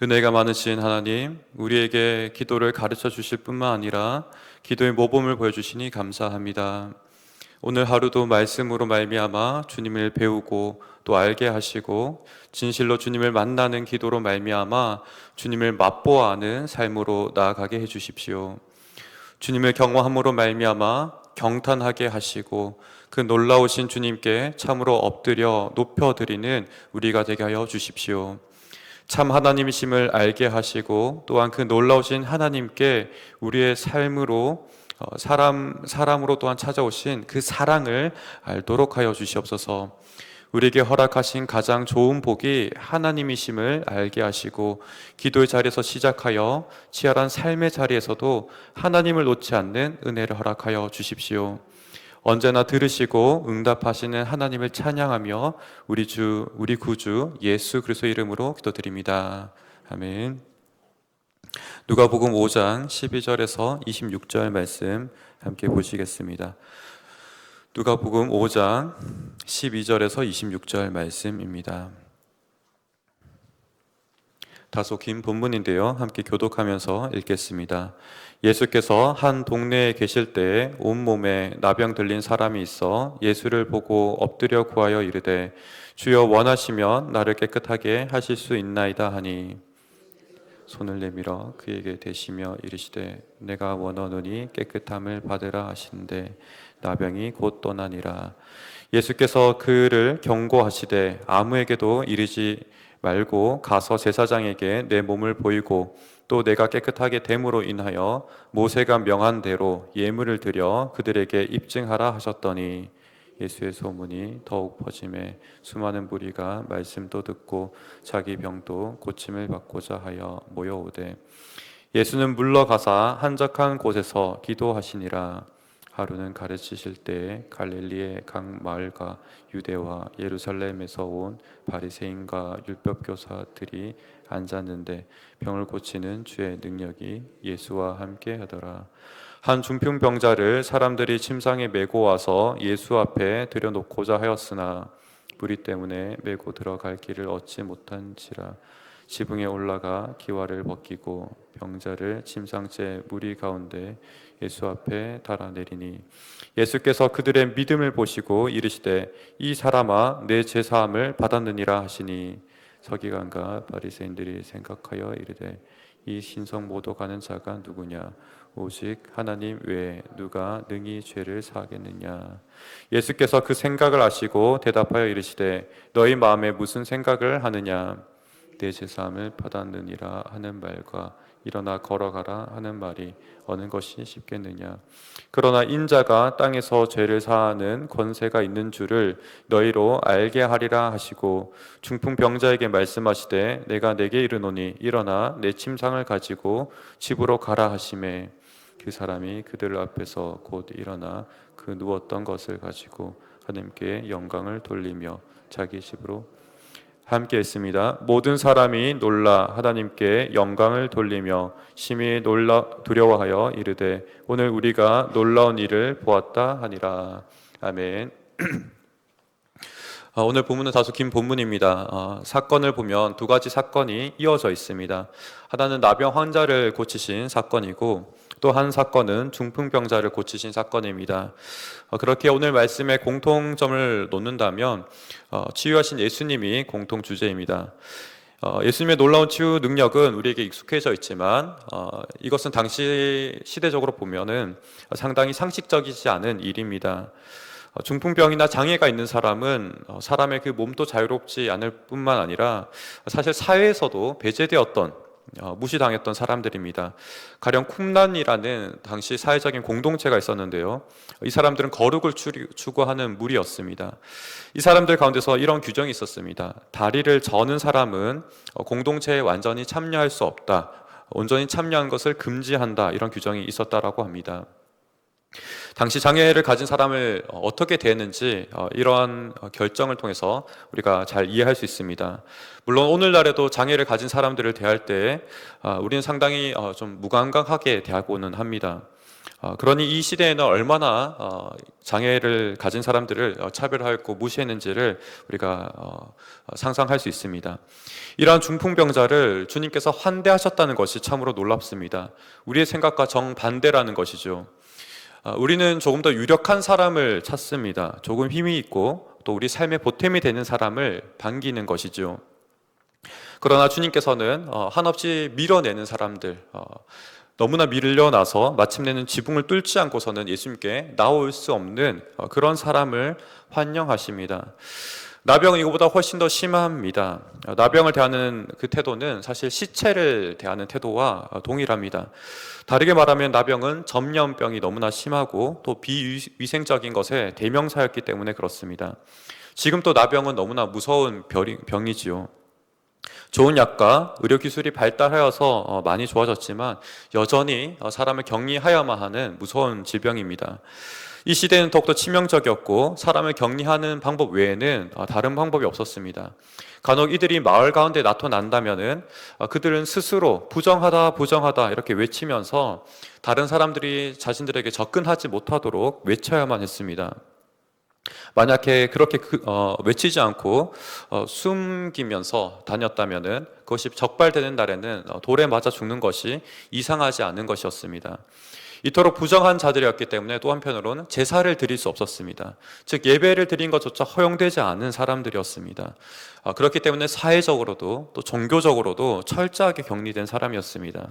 은혜가 많으신 하나님, 우리에게 기도를 가르쳐 주실 뿐만 아니라 기도의 모범을 보여주시니 감사합니다. 오늘 하루도 말씀으로 말미암아 주님을 배우고 또 알게 하시고 진실로 주님을 만나는 기도로 말미암아 주님을 맛보아 아는 삶으로 나아가게 해주십시오. 주님을 경험함으로 말미암아 경탄하게 하시고 그 놀라우신 주님께 참으로 엎드려 높여드리는 우리가 되게 하여 주십시오. 참 하나님이심을 알게 하시고 또한 그 놀라우신 하나님께 우리의 삶으로 사람으로 또한 찾아오신 그 사랑을 알도록 하여 주시옵소서. 우리에게 허락하신 가장 좋은 복이 하나님이심을 알게 하시고 기도의 자리에서 시작하여 치열한 삶의 자리에서도 하나님을 놓지 않는 은혜를 허락하여 주십시오. 언제나 들으시고 응답하시는 하나님을 찬양하며 우리 구주 예수 그리스도의 이름으로 기도드립니다. 아멘. 누가복음 5장 12절에서 26절 말씀 함께 보시겠습니다. 누가복음 5장 12절에서 26절 말씀입니다. 다소 긴 본문인데요, 함께 교독하면서 읽겠습니다. 예수께서 한 동네에 계실 때에 온몸에 나병 들린 사람이 있어 예수를 보고 엎드려 구하여 이르되 주여 원하시면 나를 깨끗하게 하실 수 있나이다 하니 손을 내밀어 그에게 대시며 이르시되 내가 원하노니 깨끗함을 받으라 하시는데 나병이 곧 떠나니라. 예수께서 그를 경고하시되 아무에게도 이르지 말고 가서 제사장에게 내 몸을 보이고 또 내가 깨끗하게 됨으로 인하여 모세가 명한 대로 예물을 드려 그들에게 입증하라 하셨더니 예수의 소문이 더욱 퍼짐에 수많은 무리가 말씀도 듣고 자기 병도 고침을 받고자 하여 모여오되 예수는 물러가사 한적한 곳에서 기도하시니라. 하루는 가르치실 때에 갈릴리의 각 마을과 유대와 예루살렘에서 온 바리새인과 율법 교사들이 앉았는데 병을 고치는 주의 능력이 예수와 함께 하더라. 한 중풍병자를 사람들이 침상에 메고 와서 예수 앞에 들여놓고자 하였으나 무리 때문에 메고 들어갈 길을 얻지 못한지라 지붕에 올라가 기와를 벗기고 병자를 침상째 무리 가운데 예수 앞에 달아내리니 예수께서 그들의 믿음을 보시고 이르시되 이 사람아 내 죄사함을 받았느니라 하시니 서기관과 바리새인들이 생각하여 이르되 이 신성 모독하는 자가 누구냐 오직 하나님 외에 누가 능히 죄를 사하겠느냐. 예수께서 그 생각을 아시고 대답하여 이르시되 너희 마음에 무슨 생각을 하느냐 내 죄사함을 받았느니라 하는 말과 일어나 걸어가라 하는 말이 어느 것이 쉽겠느냐. 그러나 인자가 땅에서 죄를 사하는 권세가 있는 줄을 너희로 알게 하리라 하시고 중풍병자에게 말씀하시되 내가 내게 이르노니 일어나 내 침상을 가지고 집으로 가라 하시매 그 사람이 그들 앞에서 곧 일어나 그 누웠던 것을 가지고 하나님께 영광을 돌리며 자기 집으로 함께 했습니다. 모든 사람이 놀라 하나님께 영광을 돌리며 심히 두려워하여 이르되 오늘 우리가 놀라운 일을 보았다 하니라. 아멘. 오늘 본문은 다소 긴 본문입니다. 사건을 보면 두 가지 사건이 이어져 있습니다. 하나는 나병 환자를 고치신 사건이고 또 한 사건은 중풍병자를 고치신 사건입니다. 그렇게 오늘 말씀의 공통점을 놓는다면 치유하신 예수님이 공통 주제입니다. 예수님의 놀라운 치유 능력은 우리에게 익숙해져 있지만 이것은 당시 시대적으로 보면은 상당히 상식적이지 않은 일입니다. 중풍병이나 장애가 있는 사람은 사람의 그 몸도 자유롭지 않을 뿐만 아니라 사실 사회에서도 배제되었던 무시당했던 사람들입니다. 가령 쿰란이라는 당시 사회적인 공동체가 있었는데요, 이 사람들은 거룩을 추구하는 무리였습니다. 이 사람들 가운데서 이런 규정이 있었습니다. 다리를 저는 사람은 공동체에 완전히 참여할 수 없다, 온전히 참여한 것을 금지한다, 이런 규정이 있었다라고 합니다. 당시 장애를 가진 사람을 어떻게 대했는지 이러한 결정을 통해서 우리가 잘 이해할 수 있습니다. 물론 오늘날에도 장애를 가진 사람들을 대할 때 우리는 상당히 좀 무감각하게 대하고는 합니다. 그러니 이 시대에는 얼마나 장애를 가진 사람들을 차별하였고 무시했는지를 우리가 상상할 수 있습니다. 이러한 중풍병자를 주님께서 환대하셨다는 것이 참으로 놀랍습니다. 우리의 생각과 정반대라는 것이죠. 우리는 조금 더 유력한 사람을 찾습니다. 조금 힘이 있고 또 우리 삶의 보탬이 되는 사람을 반기는 것이죠. 그러나 주님께서는 한없이 밀어내는 사람들, 너무나 밀려나서 마침내는 지붕을 뚫지 않고서는 예수님께 나올 수 없는 그런 사람을 환영하십니다. 나병은 이거보다 훨씬 더 심합니다. 나병을 대하는 그 태도는 사실 시체를 대하는 태도와 동일합니다. 다르게 말하면 나병은 전염병이 너무나 심하고 또 비위생적인 것의 대명사였기 때문에 그렇습니다. 지금 또 나병은 너무나 무서운 병이지요. 좋은 약과 의료기술이 발달하여서 많이 좋아졌지만 여전히 사람을 격리하여야만 하는 무서운 질병입니다. 이 시대는 더욱더 치명적이었고 사람을 격리하는 방법 외에는 다른 방법이 없었습니다. 간혹 이들이 마을 가운데 나타난다면은 그들은 스스로 부정하다 이렇게 외치면서 다른 사람들이 자신들에게 접근하지 못하도록 외쳐야만 했습니다. 만약에 그렇게 외치지 않고 숨기면서 다녔다면은 그것이 적발되는 날에는 돌에 맞아 죽는 것이 이상하지 않은 것이었습니다. 이토록 부정한 자들이었기 때문에 또 한편으로는 제사를 드릴 수 없었습니다. 즉 예배를 드린 것조차 허용되지 않은 사람들이었습니다. 그렇기 때문에 사회적으로도 또 종교적으로도 철저하게 격리된 사람이었습니다.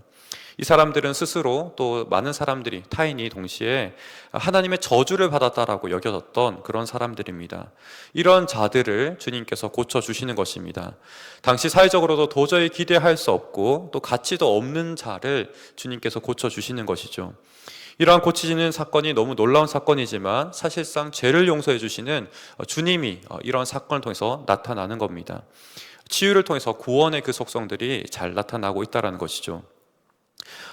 이 사람들은 스스로 또 많은 사람들이 타인이 동시에 하나님의 저주를 받았다라고 여겨졌던 그런 사람들입니다. 이런 자들을 주님께서 고쳐주시는 것입니다. 당시 사회적으로도 도저히 기대할 수 없고 또 가치도 없는 자를 주님께서 고쳐주시는 것이죠. 이러한 고치시는 사건이 너무 놀라운 사건이지만 사실상 죄를 용서해 주시는 주님이 이런 사건을 통해서 나타나는 겁니다. 치유를 통해서 구원의 그 속성들이 잘 나타나고 있다는 것이죠.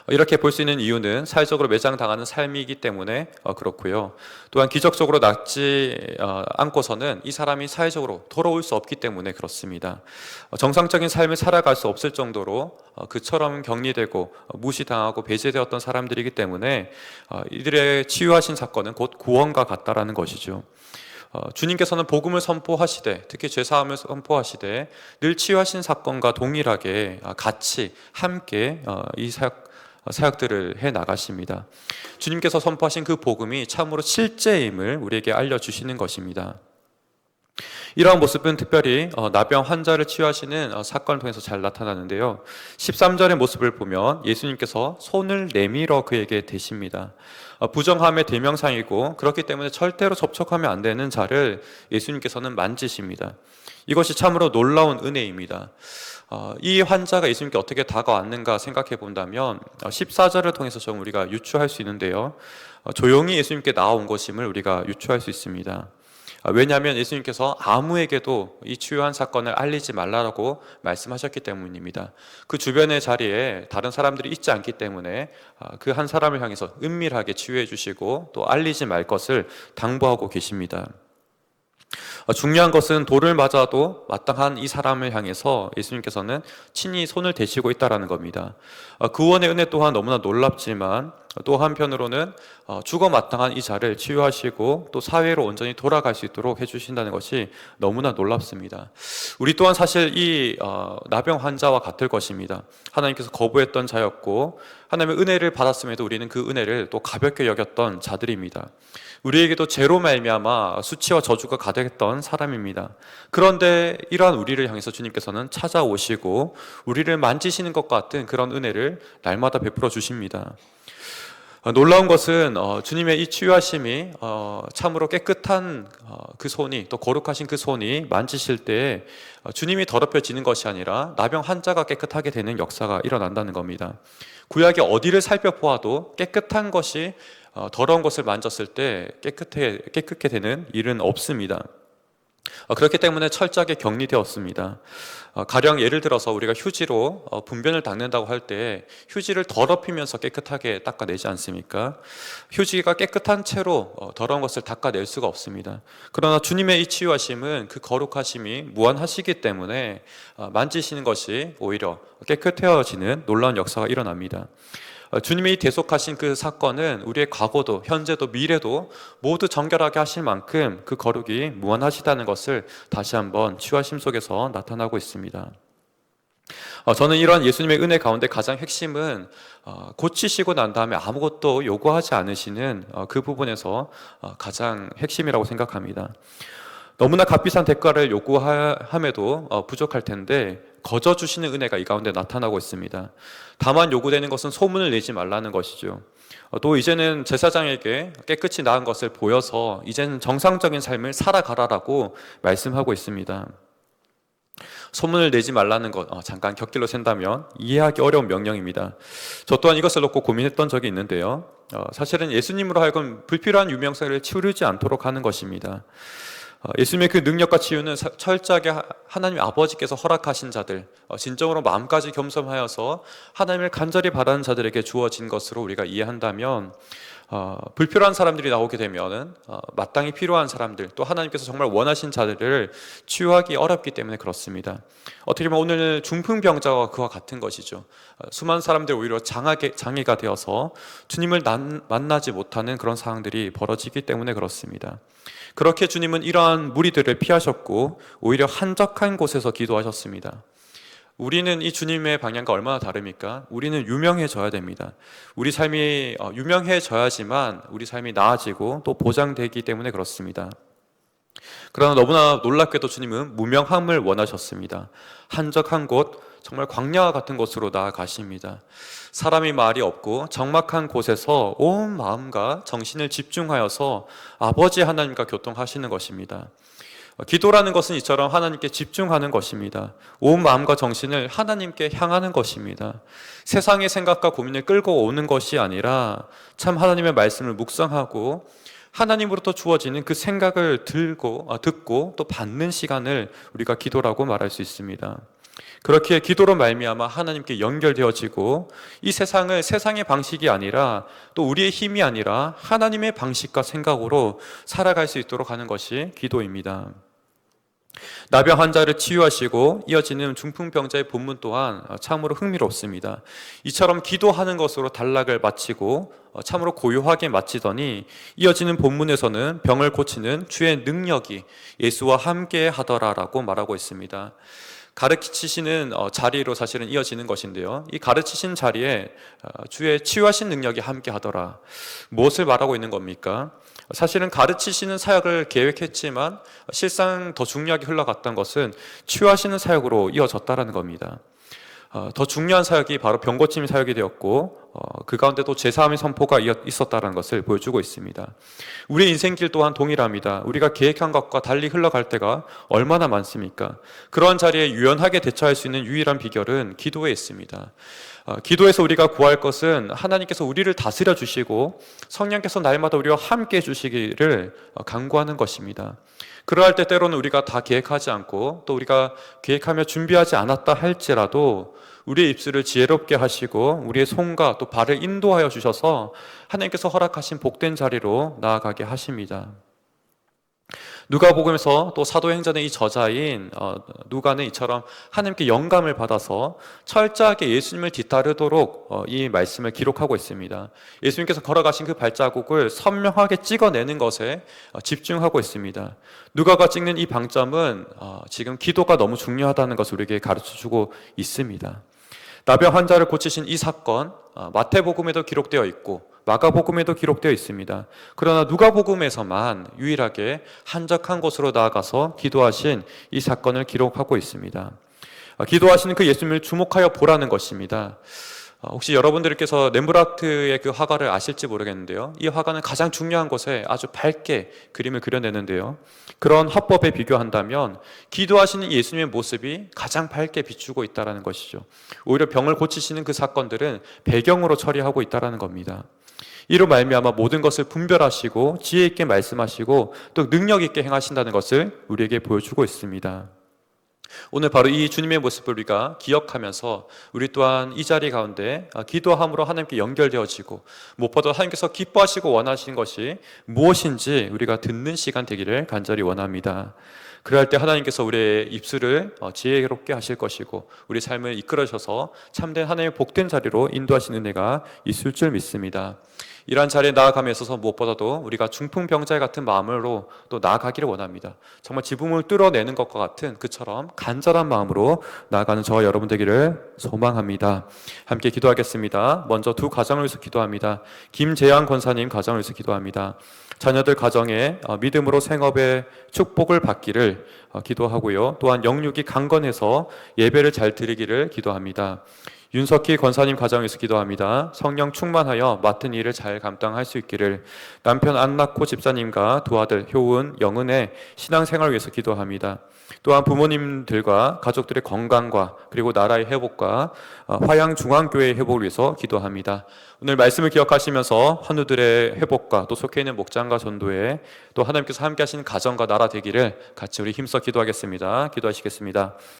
이렇게 볼 수 있는 이유는 사회적으로 매장당하는 삶이기 때문에 그렇고요. 또한 기적적으로 낫지 않고서는 이 사람이 사회적으로 돌아올 수 없기 때문에 그렇습니다. 정상적인 삶을 살아갈 수 없을 정도로 그처럼 격리되고 무시당하고 배제되었던 사람들이기 때문에 이들의 치유하신 사건은 곧 구원과 같다라는 것이죠. 주님께서는 복음을 선포하시되 특히 죄사함을 선포하시되 늘 치유하신 사건과 동일하게 같이 함께 이 사역들을 해 나가십니다. 주님께서 선포하신 그 복음이 참으로 실제임을 우리에게 알려주시는 것입니다. 이러한 모습은 특별히 나병 환자를 치유하시는 사건을 통해서 잘 나타나는데요. 13절의 모습을 보면 예수님께서 손을 내밀어 그에게 대십니다. 부정함의 대명상이고 그렇기 때문에 절대로 접촉하면 안 되는 자를 예수님께서는 만지십니다. 이것이 참으로 놀라운 은혜입니다. 이 환자가 예수님께 어떻게 다가왔는가 생각해 본다면 14절을 통해서 좀 우리가 유추할 수 있는데요. 조용히 예수님께 나온 것임을 우리가 유추할 수 있습니다. 왜냐하면 예수님께서 아무에게도 이 치유한 사건을 알리지 말라고 말씀하셨기 때문입니다. 그 주변의 자리에 다른 사람들이 있지 않기 때문에 그 한 사람을 향해서 은밀하게 치유해 주시고 또 알리지 말 것을 당부하고 계십니다. 중요한 것은 돌을 맞아도 마땅한 이 사람을 향해서 예수님께서는 친히 손을 대시고 있다는 겁니다. 구원의 은혜 또한 너무나 놀랍지만 또 한편으로는 죽어 마땅한 이 자를 치유하시고 또 사회로 온전히 돌아갈 수 있도록 해주신다는 것이 너무나 놀랍습니다. 우리 또한 사실 이 나병 환자와 같을 것입니다. 하나님께서 거부했던 자였고 하나님의 은혜를 받았음에도 우리는 그 은혜를 또 가볍게 여겼던 자들입니다. 우리에게도 죄로 말미암아 수치와 저주가 가득했던 사람입니다. 그런데 이러한 우리를 향해서 주님께서는 찾아오시고 우리를 만지시는 것 같은 그런 은혜를 날마다 베풀어 주십니다. 놀라운 것은 주님의 이 치유하심이 참으로 깨끗한 그 손이 또 거룩하신 그 손이 만지실 때 주님이 더럽혀지는 것이 아니라 나병 환자가 깨끗하게 되는 역사가 일어난다는 겁니다. 구약의 어디를 살펴보아도 깨끗한 것이 더러운 것을 만졌을 때 깨끗게 되는 일은 없습니다. 그렇기 때문에 철저하게 격리되었습니다. 가령 예를 들어서 우리가 휴지로 분변을 닦는다고 할 때 휴지를 더럽히면서 깨끗하게 닦아내지 않습니까? 휴지가 깨끗한 채로 더러운 것을 닦아낼 수가 없습니다. 그러나 주님의 이 치유하심은 그 거룩하심이 무한하시기 때문에 만지시는 것이 오히려 깨끗해지는 놀라운 역사가 일어납니다. 주님이 대속하신 그 사건은 우리의 과거도 현재도 미래도 모두 정결하게 하실 만큼 그 거룩이 무한하시다는 것을 다시 한번 치유하심 속에서 나타나고 있습니다. 저는 이러한 예수님의 은혜 가운데 가장 핵심은 고치시고 난 다음에 아무것도 요구하지 않으시는 그 부분에서 가장 핵심이라고 생각합니다. 너무나 값비싼 대가를 요구함에도 부족할 텐데 거저 주시는 은혜가 이 가운데 나타나고 있습니다. 다만 요구되는 것은 소문을 내지 말라는 것이죠. 또 이제는 제사장에게 깨끗이 나은 것을 보여서 이제는 정상적인 삶을 살아가라라고 말씀하고 있습니다. 소문을 내지 말라는 것, 잠깐 곁길로 샌다면 이해하기 어려운 명령입니다. 저 또한 이것을 놓고 고민했던 적이 있는데요. 사실은 예수님으로 하여금 불필요한 유명세를 치우르지 않도록 하는 것입니다. 예수님의 그 능력과 치유는 철저하게 하나님 아버지께서 허락하신 자들, 진정으로 마음까지 겸손하여서 하나님을 간절히 바라는 자들에게 주어진 것으로 우리가 이해한다면 불필요한 사람들이 나오게 되면 마땅히 필요한 사람들, 또 하나님께서 정말 원하신 자들을 치유하기 어렵기 때문에 그렇습니다. 어떻게 보면 오늘 중풍병자와 그와 같은 것이죠. 수많은 사람들이 오히려 장애가 되어서 주님을 만나지 못하는 그런 상황들이 벌어지기 때문에 그렇습니다. 그렇게 주님은 이러한 무리들을 피하셨고 오히려 한적한 곳에서 기도하셨습니다. 우리는 이 주님의 방향과 얼마나 다릅니까? 우리는 유명해져야 됩니다. 우리 삶이 유명해져야지만 우리 삶이 나아지고 또 보장되기 때문에 그렇습니다. 그러나 너무나 놀랍게도 주님은 무명함을 원하셨습니다. 한적한 곳, 정말 광야 같은 곳으로 나아가십니다. 사람이 말이 없고 적막한 곳에서 온 마음과 정신을 집중하여서 아버지 하나님과 교통하시는 것입니다. 기도라는 것은 이처럼 하나님께 집중하는 것입니다. 온 마음과 정신을 하나님께 향하는 것입니다. 세상의 생각과 고민을 끌고 오는 것이 아니라 참 하나님의 말씀을 묵상하고 하나님으로부터 주어지는 그 생각을 듣고 또 받는 시간을 우리가 기도라고 말할 수 있습니다. 그렇게 기도로 말미암아 하나님께 연결되어지고 이 세상을 세상의 방식이 아니라 또 우리의 힘이 아니라 하나님의 방식과 생각으로 살아갈 수 있도록 하는 것이 기도입니다. 나병 환자를 치유하시고 이어지는 중풍병자의 본문 또한 참으로 흥미롭습니다. 이처럼 기도하는 것으로 단락을 마치고 참으로 고요하게 마치더니 이어지는 본문에서는 병을 고치는 주의 능력이 예수와 함께 하더라라고 말하고 있습니다. 가르치시는 자리로 사실은 이어지는 것인데요, 이 가르치신 자리에 주의 치유하신 능력이 함께 하더라. 무엇을 말하고 있는 겁니까? 사실은 가르치시는 사역을 계획했지만 실상 더 중요하게 흘러갔던 것은 치유하시는 사역으로 이어졌다는 겁니다. 더 중요한 사역이 바로 병고침 사역이 되었고 그 가운데도 제사함의 선포가 있었다는 것을 보여주고 있습니다. 우리의 인생길 또한 동일합니다. 우리가 계획한 것과 달리 흘러갈 때가 얼마나 많습니까? 그러한 자리에 유연하게 대처할 수 있는 유일한 비결은 기도에 있습니다. 기도에서 우리가 구할 것은 하나님께서 우리를 다스려 주시고 성령께서 날마다 우리와 함께 해주시기를 간구하는 것입니다. 그러할 때 때로는 우리가 다 계획하지 않고 또 우리가 계획하며 준비하지 않았다 할지라도 우리의 입술을 지혜롭게 하시고 우리의 손과 또 발을 인도하여 주셔서 하나님께서 허락하신 복된 자리로 나아가게 하십니다. 누가복음에서 또 사도행전의 이 저자인 누가는 이처럼 하나님께 영감을 받아서 철저하게 예수님을 뒤따르도록 이 말씀을 기록하고 있습니다. 예수님께서 걸어가신 그 발자국을 선명하게 찍어내는 것에 집중하고 있습니다. 누가가 찍는 이 방점은 지금 기도가 너무 중요하다는 것을 우리에게 가르쳐주고 있습니다. 나병 환자를 고치신 이 사건, 마태복음에도 기록되어 있고 마가복음에도 기록되어 있습니다. 그러나 누가복음에서만 유일하게 한적한 곳으로 나아가서 기도하신 이 사건을 기록하고 있습니다. 기도하시는 그 예수님을 주목하여 보라는 것입니다. 혹시 여러분들께서 렘브란트의 그 화가를 아실지 모르겠는데요, 이 화가는 가장 중요한 곳에 아주 밝게 그림을 그려내는데요, 그런 화법에 비교한다면 기도하시는 예수님의 모습이 가장 밝게 비추고 있다는 것이죠. 오히려 병을 고치시는 그 사건들은 배경으로 처리하고 있다는 겁니다. 이로 말미암아 모든 것을 분별하시고 지혜 있게 말씀하시고 또 능력 있게 행하신다는 것을 우리에게 보여주고 있습니다. 오늘 바로 이 주님의 모습을 우리가 기억하면서 우리 또한 이 자리 가운데 기도함으로 하나님께 연결되어지고 무엇보다 하나님께서 기뻐하시고 원하시는 것이 무엇인지 우리가 듣는 시간 되기를 간절히 원합니다. 그럴 때 하나님께서 우리의 입술을 지혜롭게 하실 것이고 우리 삶을 이끌어셔서 참된 하나님의 복된 자리로 인도하시는 은혜가 있을 줄 믿습니다. 이러한 자리에 나아감에 있어서 무엇보다도 우리가 중풍병자 같은 마음으로 또 나아가기를 원합니다. 정말 지붕을 뚫어내는 것과 같은 그처럼 간절한 마음으로 나아가는 저와 여러분 되기를 소망합니다. 함께 기도하겠습니다. 먼저 두 가정을 위해서 기도합니다. 김재양 권사님 가정을 위해서 기도합니다. 자녀들 가정에 믿음으로 생업의 축복을 받기를 기도하고요. 또한 영육이 강건해서 예배를 잘 드리기를 기도합니다. 윤석희 권사님 가정에서 기도합니다. 성령 충만하여 맡은 일을 잘 감당할 수 있기를. 남편 안낙호 집사님과 두 아들 효은, 영은의 신앙생활을 위해서 기도합니다. 또한 부모님들과 가족들의 건강과 그리고 나라의 회복과 화양중앙교회의 회복을 위해서 기도합니다. 오늘 말씀을 기억하시면서 환우들의 회복과 또 속해 있는 목장과 전도에 또 하나님께서 함께 하시는 가정과 나라 되기를 같이 우리 힘써 기도하겠습니다. 기도하시겠습니다.